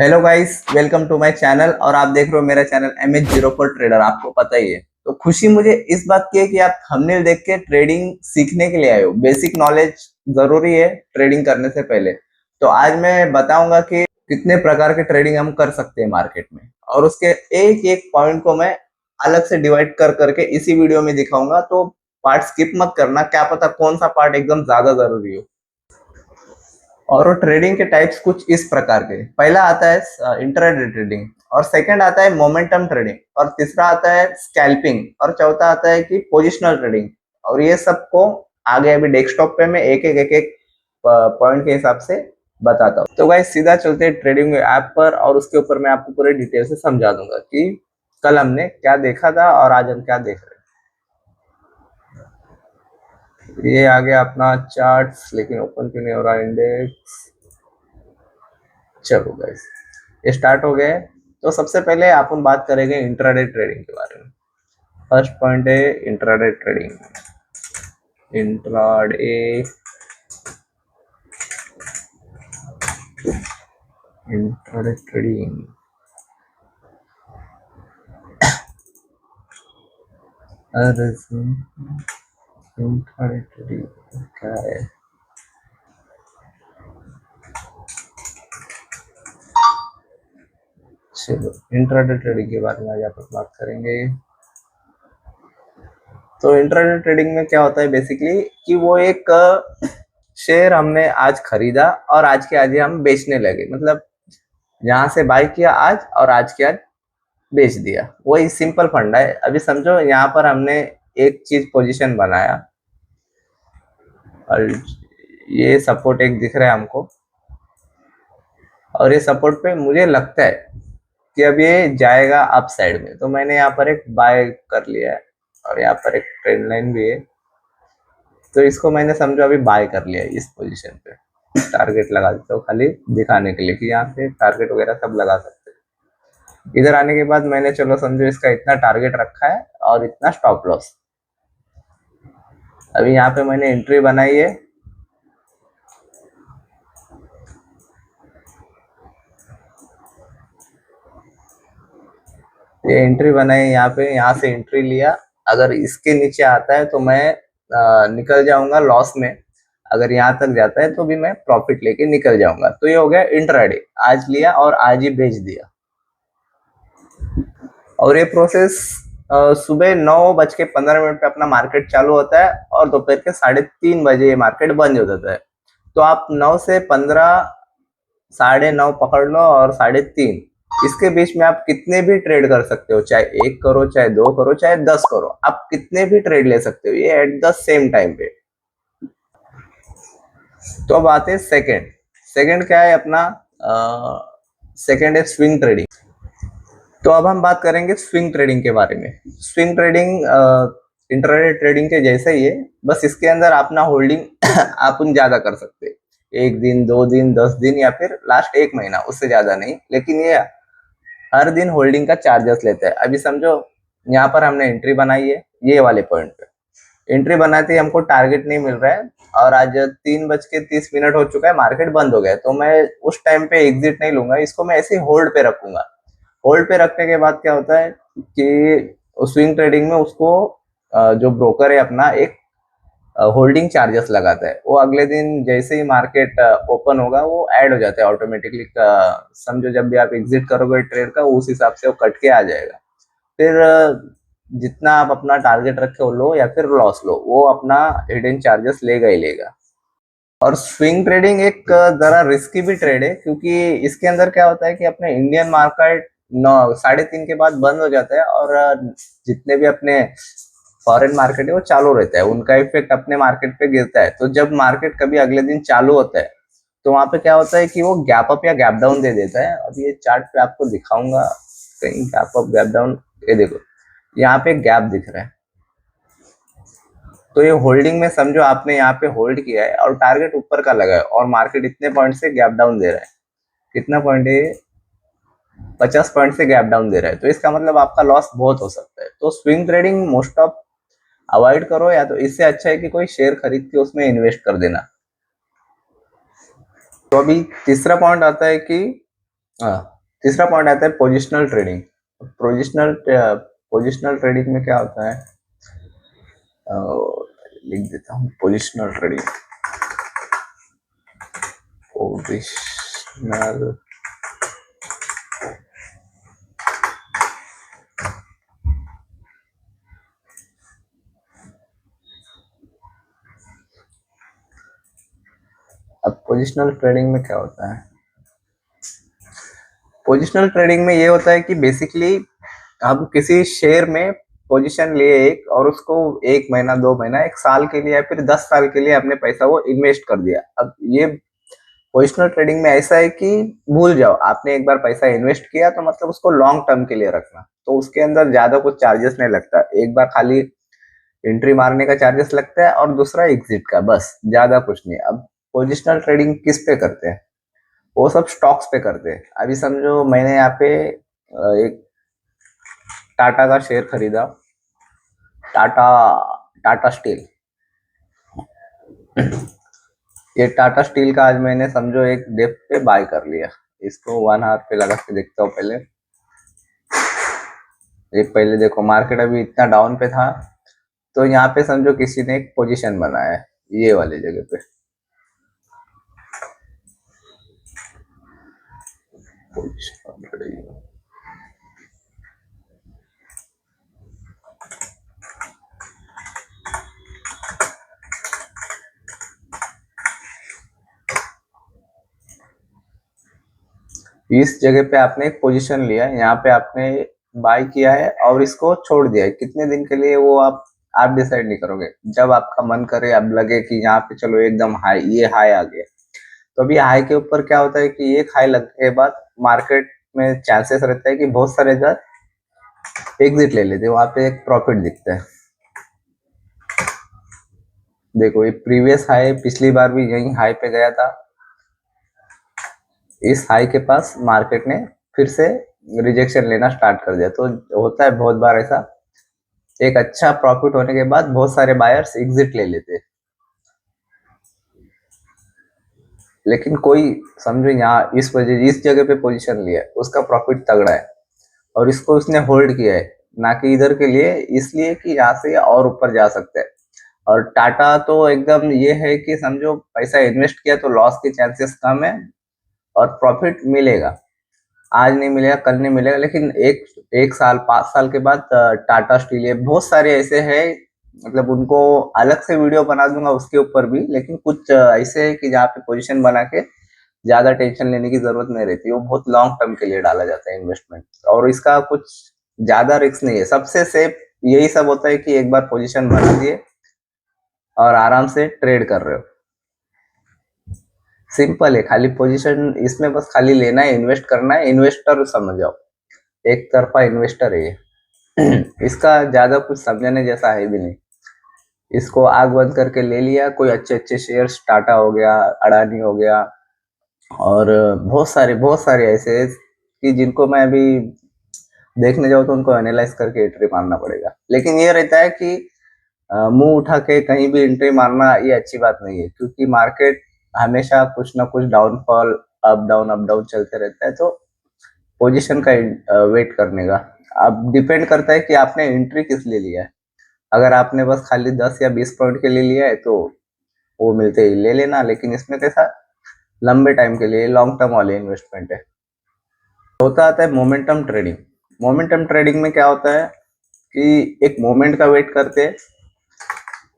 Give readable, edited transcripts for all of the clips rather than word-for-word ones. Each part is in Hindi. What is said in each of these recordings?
Hello guys, welcome to my channel. और आप देख रहे हो मेरा चैनल MH04 ट्रेडर। आपको पता ही है, तो खुशी मुझे इस बात की है कि आप थंबनेल देख के ट्रेडिंग सीखने के लिए आए हो। बेसिक नॉलेज जरूरी है ट्रेडिंग करने से पहले। तो आज मैं बताऊंगा कि कितने प्रकार के ट्रेडिंग हम कर सकते हैं मार्केट में, और उसके एक एक पॉइंट को मैं अलग से डिवाइड कर करके इसी वीडियो में दिखाऊंगा। तो पार्ट स्किप मत करना, क्या पता कौन सा पार्ट एकदम ज्यादा जरूरी हो। और वो ट्रेडिंग के टाइप्स कुछ इस प्रकार के, पहला आता है इंट्राडे ट्रेडिंग, और सेकंड आता है मोमेंटम ट्रेडिंग, और तीसरा आता है स्कैल्पिंग, और चौथा आता है कि पोजिशनल ट्रेडिंग। और ये सबको आगे अभी डेस्कटॉप पे मैं एक एक पॉइंट के हिसाब से बताता हूँ। तो गाइस सीधा चलते हैं ट्रेडिंग ऐप पर, और उसके ऊपर मैं आपको पूरे डिटेल से समझा दूंगा कि कल हमने क्या देखा था और आज हम क्या देख रहे हैं। ये आ गया अपना चार्ट्स, लेकिन ओपन क्यों नहीं हो रहा इंडेक्स। चलो गाइस, ये स्टार्ट हो गए। तो सबसे पहले अपन बात करेंगे इंट्राडे ट्रेडिंग के बारे में। फर्स्ट पॉइंट है intraday trading. Intraday intraday trading अरे इंट्राडे ट्रेडिंग क्या है। चलो इंट्राडे ट्रेडिंग के बारे में आज आप बात करेंगे। तो इंट्राडे ट्रेडिंग में क्या होता है बेसिकली कि वो एक शेयर हमने आज खरीदा और आज के आज ही हम बेचने लगे। मतलब यहाँ से बाय किया आज और आज के आज बेच दिया। वही सिंपल फंडा है। अभी समझो यहाँ पर हमने एक चीज पोजीशन बनाया, और ये सपोर्ट एक दिख रहा है हमको, और ये सपोर्ट पे मुझे लगता है कि अब ये जाएगा अप साइड में। तो मैंने यहाँ पर एक बाय कर लिया है, और यहाँ पर एक ट्रेंड लाइन भी है। तो इसको मैंने समझो अभी बाय कर लिया है इस पोजीशन पे। टारगेट लगा देता हूँ खाली दिखाने के लिए कि यहाँ से टारगेट वगैरह सब लगा सकते हैं। इधर आने के बाद मैंने चलो समझो इसका इतना टारगेट रखा है और इतना स्टॉप लॉस। अभी यहाँ पे मैंने एंट्री बनाई है। ये एंट्री बनाई यहाँ पे, यहाँ से एंट्री लिया। अगर इसके नीचे आता है तो मैं निकल जाऊंगा लॉस में। अगर यहाँ तक जाता है तो भी मैं प्रॉफिट लेके निकल जाऊंगा। तो ये हो गया इंट्राडे, आज लिया और आज ही बेच दिया। और ये प्रोसेस सुबह 9:15 पे अपना मार्केट चालू होता है, और दोपहर के 3:30 ये मार्केट बंद हो जाता है। तो आप 9 से 15, 9:30 पकड़ लो, और 3:30 इसके बीच में आप कितने भी ट्रेड कर सकते हो। चाहे 1 करो, चाहे 2 करो, चाहे 10 करो, आप कितने भी ट्रेड ले सकते हो ये एट द सेम टाइम पे। तो अब आते हैं सेकंड। सेकंड क्या है अपना, सेकंड है स्विंग ट्रेडिंग। तो अब हम बात करेंगे स्विंग ट्रेडिंग के बारे में। स्विंग ट्रेडिंग इंट्राडे ट्रेडिंग के जैसा ही है, बस इसके अंदर अपना होल्डिंग अपन ज्यादा कर सकते हैं। 1 दिन, 2 दिन, 10 दिन, या फिर लास्ट 1 महीना, उससे ज्यादा नहीं। लेकिन ये हर दिन होल्डिंग का चार्जेस लेता है। अभी समझो यहाँ पर हमने एंट्री बनाई है, ये वाले पॉइंट पे एंट्री बनाते ही हमको टारगेट नहीं मिल रहा है, और आज 3:30 हो चुका है, मार्केट बंद हो गया है। तो मैं उस टाइम पे एग्जिट नहीं लूंगा, इसको मैं ऐसे ही होल्ड पे रखूंगा। होल्ड पे रखने के बाद क्या होता है कि स्विंग ट्रेडिंग में उसको जो ब्रोकर है अपना एक होल्डिंग चार्जेस लगाता है। वो अगले दिन जैसे ही मार्केट ओपन होगा वो ऐड हो जाता है ऑटोमेटिकली। समझो जब भी आप एग्जिट करोगे ट्रेड का, उस हिसाब से वो कट के आ जाएगा। फिर जितना आप अपना टारगेट रखे हो लो या फिर लॉस लो, वो अपना हिडन चार्जेस लेगा ही लेगा। और स्विंग ट्रेडिंग एक जरा रिस्की भी ट्रेड है, क्योंकि इसके अंदर क्या होता है कि अपने इंडियन मार्केट 3:30 के बाद बंद हो जाता है, और जितने भी अपने फॉरेन मार्केट है वो चालू रहता है। उनका इफेक्ट अपने मार्केट पे गिरता है। तो जब मार्केट कभी अगले दिन चालू होता है, तो वहां पे क्या होता है कि वो गैप अप या गैप डाउन दे देता है। अब ये चार्ट पे आपको दिखाऊंगा कहीं गैप अप गैप डाउन। ये देखो यहाँ पे गैप दिख रहा है। तो ये होल्डिंग में समझो आपने यहाँ पे होल्ड किया है, और टारगेट ऊपर का लगा है, और मार्केट इतने पॉइंट से गैप डाउन दे रहा है। कितना पॉइंट है, 50 पॉइंट से गैप डाउन दे रहा है। तो इसका मतलब आपका लॉस बहुत हो सकता है। तो swing trading most of avoid करो, या तो इससे अच्छा है कि कोई शेयर खरीद के उसमें इन्वेस्ट कर देना। तो अभी तीसरा पॉइंट आता है कि तीसरा पॉइंट आता है पोजिशनल ट्रेडिंग। पोजिशनल ट्रेडिंग में क्या होता है, लिख देता हूँ पोजिशनल ट्रेडिंग। पोजिशनल अब पोजिशनल ट्रेडिंग में क्या होता है, पोजिशनल ट्रेडिंग में ये होता है कि बेसिकली हम किसी शेयर में पोजीशन लिए एक, और उसको 1 महीना 2 महीना 1 साल के लिए या फिर 10 साल के लिए अपने पैसा वो इन्वेस्ट कर दिया। अब ये पोजिशनल ट्रेडिंग में ऐसा है कि भूल जाओ, आपने एक बार पैसा इन्वेस्ट किया तो मतलब उसको लॉन्ग टर्म के लिए रखना, तो उसके अंदर ज्यादा कुछ चार्जेस नहीं लगता। एक बार खाली एंट्री मारने का चार्जेस लगता है और दूसरा एग्जिट का, बस ज्यादा कुछ नहीं। अब पोजिशनल ट्रेडिंग किस पे करते हैं, वो सब स्टॉक्स पे करते हैं। अभी समझो मैंने यहाँ पे एक टाटा का शेयर खरीदा, टाटा टाटा स्टील। ये टाटा स्टील का आज मैंने समझो एक डेप पे बाय कर लिया। इसको 1 आवर पे लगा के देखता हूँ पहले। ये पहले देखो मार्केट अभी इतना डाउन पे था, तो यहाँ पे समझो किसी ने एक पोजीशन बनाया है ये वाली जगह पे। इस जगह पे आपने एक पोजीशन लिया है, यहाँ पे आपने बाय किया है और इसको छोड़ दिया है। कितने दिन के लिए वो आप डिसाइड नहीं करोगे। जब आपका मन करे, अब लगे कि यहाँ पे चलो एकदम हाई, ये हाई आ गया, तो अभी हाई के ऊपर क्या होता है कि एक हाई लगने के बाद मार्केट में चांसेस रहता है कि बहुत सारे इधर एग्जिट ले लेते हैं, वहां पे एक प्रॉफिट दिखता है। देखो ये प्रीवियस हाई पिछली बार भी यही हाई पे गया था, इस हाई के पास मार्केट ने फिर से रिजेक्शन लेना स्टार्ट कर दिया। तो होता है बहुत बार ऐसा, एक अच्छा प्रॉफिट होने के बाद बहुत सारे बायर्स एग्जिट ले लेते हैं। लेकिन कोई समझो यहाँ इस जगह पे पोजीशन लिया है, उसका प्रॉफिट तगड़ा है और इसको उसने होल्ड किया है, ना कि इधर के लिए, इसलिए कि यहाँ से और ऊपर जा सकते हैं। और टाटा तो एकदम ये है कि समझो पैसा इन्वेस्ट किया तो लॉस के चांसेस कम है और प्रॉफिट मिलेगा। आज नहीं मिलेगा, कल नहीं मिलेगा, लेकिन एक साल 5 साल के बाद टाटा स्टील है, बहुत सारे ऐसे हैं, मतलब उनको अलग से वीडियो बना दूंगा उसके ऊपर भी। लेकिन कुछ ऐसे है कि जहाँ पे पोजीशन बना के ज्यादा टेंशन लेने की जरूरत नहीं रहती, वो बहुत लॉन्ग टर्म के लिए डाला जाता है इन्वेस्टमेंट, और इसका कुछ ज्यादा रिस्क नहीं है। सबसे सेफ यही सब होता है कि एक बार पोजीशन बना दिए और आराम से ट्रेड कर रहे हो। सिंपल है, खाली पोजीशन इसमें बस खाली लेना है, इन्वेस्ट करना है। इन्वेस्टर समझ जाओ, एक तरफा इन्वेस्टर है ये। इसका ज्यादा कुछ समझने जैसा है भी नहीं। इसको आग बंद करके ले लिया, कोई अच्छे अच्छे शेयर्स, टाटा हो गया, अडानी हो गया, और बहुत सारे ऐसे हैं कि जिनको मैं अभी देखने जाऊँ तो उनको एनालाइज करके एंट्री मारना पड़ेगा। लेकिन ये रहता है कि मुंह उठा के कहीं भी एंट्री मारना ये अच्छी बात नहीं है, क्योंकि मार्केट हमेशा कुछ ना कुछ डाउनफॉल, अप डाउन चलते रहता है। तो पोजीशन का वेट करने का अब डिपेंड करता है कि आपने एंट्री किस लिए लिया है। अगर आपने बस खाली 10 या 20 पॉइंट के लिए लिया है तो वो मिलते ही ले लेना, लेकिन इसमें कैसा लंबे टाइम के लिए लॉन्ग टर्म वाले इन्वेस्टमेंट है। होता आता है मोमेंटम ट्रेडिंग। मोमेंटम ट्रेडिंग में क्या होता है कि एक मोमेंट का वेट करते हैं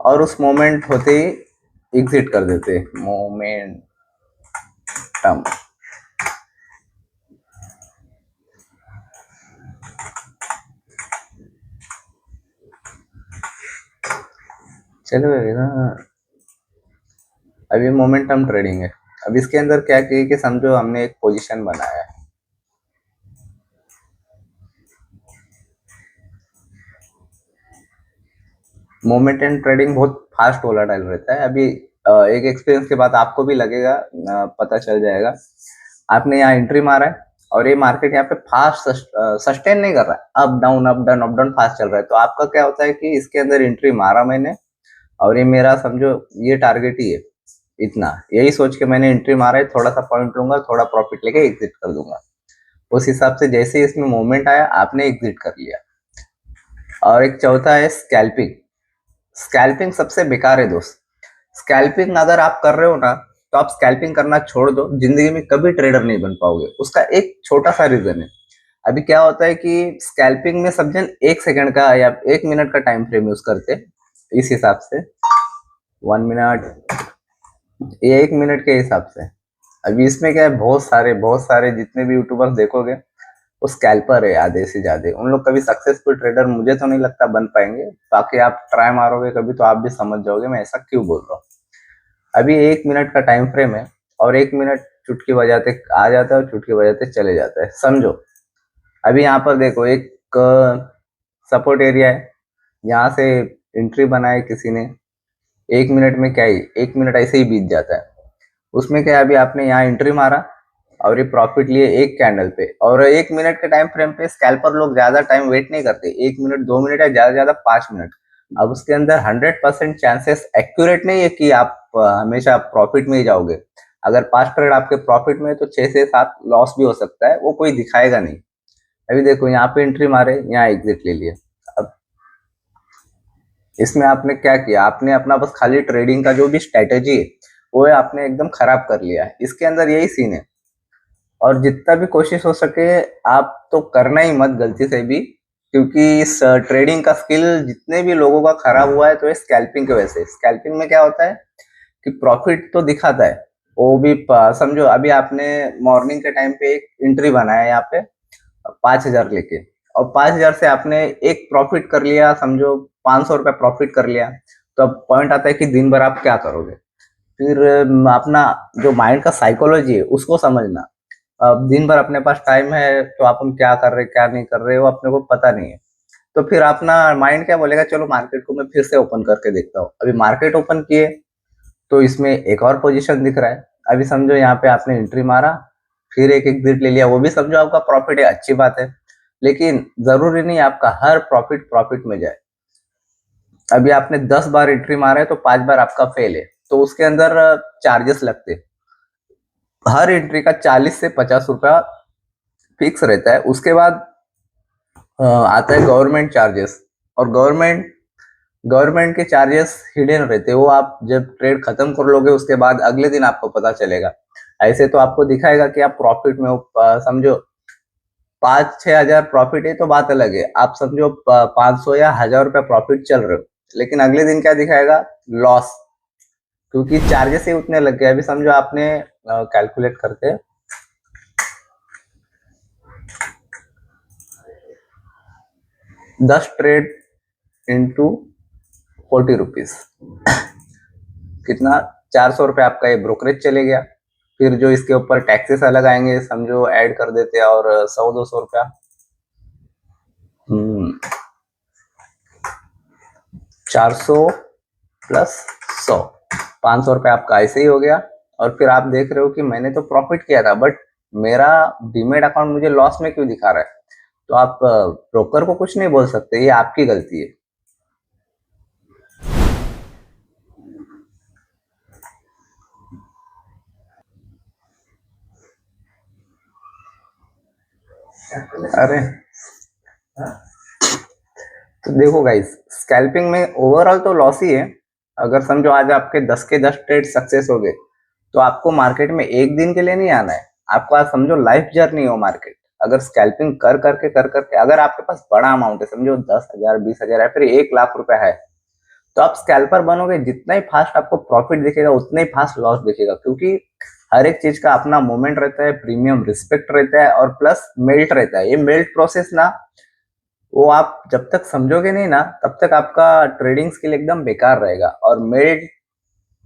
और उस मोमेंट होते ही एग्जिट कर देते हैं। मोमेंटम, चलो ना, अभी मोमेंटम ट्रेडिंग है। अब इसके अंदर क्या किया कि समझो हमने एक पोजीशन बनाया है, मोमेंटम ट्रेडिंग बहुत फास्ट वोलाटाइल रहता है। अभी एक एक्सपीरियंस के बाद आपको भी लगेगा, पता चल जाएगा। आपने यहाँ एंट्री मारा है और ये मार्केट यहाँ पे फास्ट सस्टेन नहीं कर रहा है, अप डाउन फास्ट चल रहा है। तो आपका क्या होता है कि इसके अंदर एंट्री मारा मैंने और ये मेरा समझो ये टारगेट ही है, इतना यही सोच के मैंने एंट्री मारा है, थोड़ा सा पॉइंट लूंगा, थोड़ा प्रॉफिट लेके एग्जिट कर दूंगा। उस हिसाब से जैसे ही इसमें मूवमेंट आया आपने एग्जिट कर लिया। और एक चौथा है स्कैल्पिंग। स्कैल्पिंग सबसे बेकार है दोस्त। स्कैल्पिंग अगर आप कर रहे हो ना तो आप स्कैल्पिंग करना छोड़ दो, जिंदगी में कभी ट्रेडर नहीं बन पाओगे। उसका एक छोटा सा रीजन है। अभी क्या होता है कि स्कैल्पिंग में सब जन 1 सेकंड का या 1 मिनट का टाइम फ्रेम यूज करते हैं। इस हिसाब से 1 मिनट, ये 1 मिनट के हिसाब से। अभी इसमें क्या है, बहुत सारे जितने भी यूट्यूबर्स देखोगे वो स्कैल्पर है आधे से ज्यादा। उन लोग कभी सक्सेसफुल ट्रेडर मुझे तो नहीं लगता बन पाएंगे। बाकी आप ट्राई मारोगे कभी तो आप भी समझ जाओगे मैं ऐसा क्यों बोल रहा हूँ। अभी 1 मिनट का टाइम फ्रेम है और 1 मिनट चुटकी बजाते आ जाता है और चुटकी बजाते चले जाता है, समझो। अभी यहाँ पर देखो एक सपोर्ट एरिया है, यहाँ से एंट्री बनाए किसी ने। 1 मिनट में क्या ही, 1 मिनट ऐसे ही बीत जाता है। उसमें क्या है, अभी आपने यहाँ एंट्री मारा और ये प्रॉफिट लिए एक कैंडल पे। और 1 मिनट के टाइम फ्रेम पे स्कैल्पर लोग ज्यादा टाइम वेट नहीं करते, 1 मिनट 2 मिनट या ज्यादा ज्यादा 5 मिनट। अब उसके अंदर 100% चांसेस एक्यूरेट नहीं है कि आप हमेशा प्रॉफिट में ही जाओगे। अगर 5 ट्रेड आपके प्रॉफिट में है तो 6 से 7 लॉस भी हो सकता है, वो कोई दिखाएगा नहीं। अभी देखो यहाँ पे एंट्री मारे, यहाँ एग्जिट ले लिए। अब इसमें आपने क्या किया, आपने अपना बस खाली ट्रेडिंग का जो भी स्ट्रेटेजी है वो है आपने एकदम खराब कर लिया है। इसके अंदर यही सीन है। और जितना भी कोशिश हो सके आप तो करना ही मत गलती से भी, क्योंकि इस ट्रेडिंग का स्किल जितने भी लोगों का खराब हुआ है तो ये स्कैल्पिंग की वजह से। स्कैल्पिंग में क्या होता है कि प्रॉफिट तो दिखाता है, वो भी समझो अभी आपने मॉर्निंग के टाइम पे एक एंट्री बनाया यहाँ पे 5,000 लेके, और 5,000 से आपने एक प्रॉफिट कर लिया, समझो 500 रुपया प्रॉफिट कर लिया। तो अब पॉइंट आता है कि दिन भर आप क्या करोगे। फिर अपना जो माइंड का साइकोलॉजी है उसको समझना। अब दिन भर अपने पास टाइम है तो आप हम क्या कर रहे क्या नहीं कर रहे हो अपने को पता नहीं है। तो फिर अपना माइंड क्या बोलेगा, चलो मार्केट को मैं फिर से ओपन करके देखता हूँ। अभी मार्केट ओपन किए तो इसमें एक और पोजीशन दिख रहा है। अभी समझो यहाँ पे आपने एंट्री मारा, फिर एक एग्जिट ले लिया, वो भी समझो आपका प्रॉफिट है, अच्छी बात है। लेकिन जरूरी नहीं आपका हर प्रॉफिट प्रॉफिट में जाए। अभी आपने 10 बार एंट्री मारा है तो 5 बार आपका फेल है, तो उसके अंदर चार्जेस लगते। हर एंट्री का 40 से 50 रुपया फिक्स रहता है। उसके बाद आता है गवर्नमेंट चार्जेस। और गवर्नमेंट के चार्जेस हिडन रहते हैं, वो आप जब ट्रेड खत्म कर लोगे उसके बाद अगले दिन आपको पता चलेगा। ऐसे तो आपको दिखाएगा कि आप प्रॉफिट में हो, समझो 5-6 हजार प्रॉफिट है तो बात अलग है। आप समझो 500 या 1,000 रुपया प्रॉफिट चल रहे हो, लेकिन अगले दिन क्या दिखाएगा, लॉस, क्योंकि चार्जेस ही उतने लग गए। अभी समझो आपने कैलकुलेट करके 10 ट्रेड इंटू 40 रुपीज कितना, 400 रुपये आपका ये ब्रोकरेज चले गया। फिर जो इसके ऊपर टैक्सेस अलग आएंगे समझो ऐड कर देते हैं, और 100-200 रुपया 400 प्लस 100 500 रुपये आपका ऐसे ही हो गया। और फिर आप देख रहे हो कि मैंने तो प्रॉफिट किया था बट मेरा डीमेट अकाउंट मुझे लॉस में क्यों दिखा रहा है। तो आप ब्रोकर को कुछ नहीं बोल सकते, ये आपकी गलती है। अरे तो देखो गाइस, स्कैल्पिंग में ओवरऑल तो लॉस ही है। अगर समझो आज आपके 10 के 10 ट्रेड सक्सेस हो गए तो आपको मार्केट में एक दिन के लिए नहीं आना है, आपको आज समझो लाइफ जर्नी हो मार्केट। अगर स्कैल्पिंग कर करके अगर आपके पास बड़ा अमाउंट है, समझो 10,000 20,000 या फिर 1 लाख रुपया है, तो आप स्कैल्पर बनोगे, जितना ही फास्ट आपको प्रॉफिट दिखेगा उतना ही फास्ट लॉस दिखेगा। क्योंकि हर एक चीज का अपना मोमेंट रहता है, प्रीमियम रिस्पेक्ट रहता है और प्लस मेल्ट रहता है। ये मेल्ट प्रोसेस ना, वो आप जब तक समझोगे नहीं ना तब तक आपका ट्रेडिंग स्किल एकदम बेकार रहेगा। और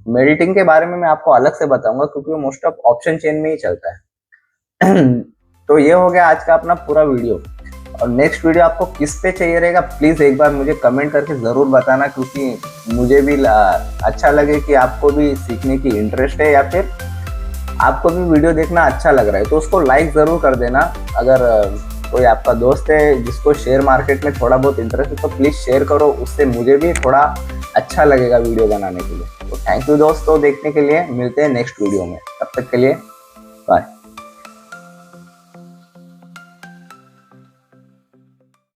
मेल्टिंग के बारे में मैं आपको अलग से बताऊंगा, क्योंकि वो मोस्ट ऑफ ऑप्शन चेन में ही चलता है। तो ये हो गया आज का अपना पूरा वीडियो। और नेक्स्ट वीडियो आपको किस पे चाहिए रहेगा प्लीज एक बार मुझे कमेंट करके जरूर बताना, क्योंकि मुझे भी अच्छा लगे कि आपको भी सीखने की इंटरेस्ट है या फिर आपको भी वीडियो देखना अच्छा लग रहा है। तो उसको लाइक जरूर कर देना। अगर कोई आपका दोस्त है जिसको शेयर मार्केट में थोड़ा बहुत इंटरेस्ट है तो प्लीज शेयर करो, उससे मुझे भी थोड़ा अच्छा लगेगा वीडियो बनाने के लिए। तो थैंक यू दोस्तों देखने के लिए, मिलते हैं नेक्स्ट वीडियो में, तब तक के लिए बाय।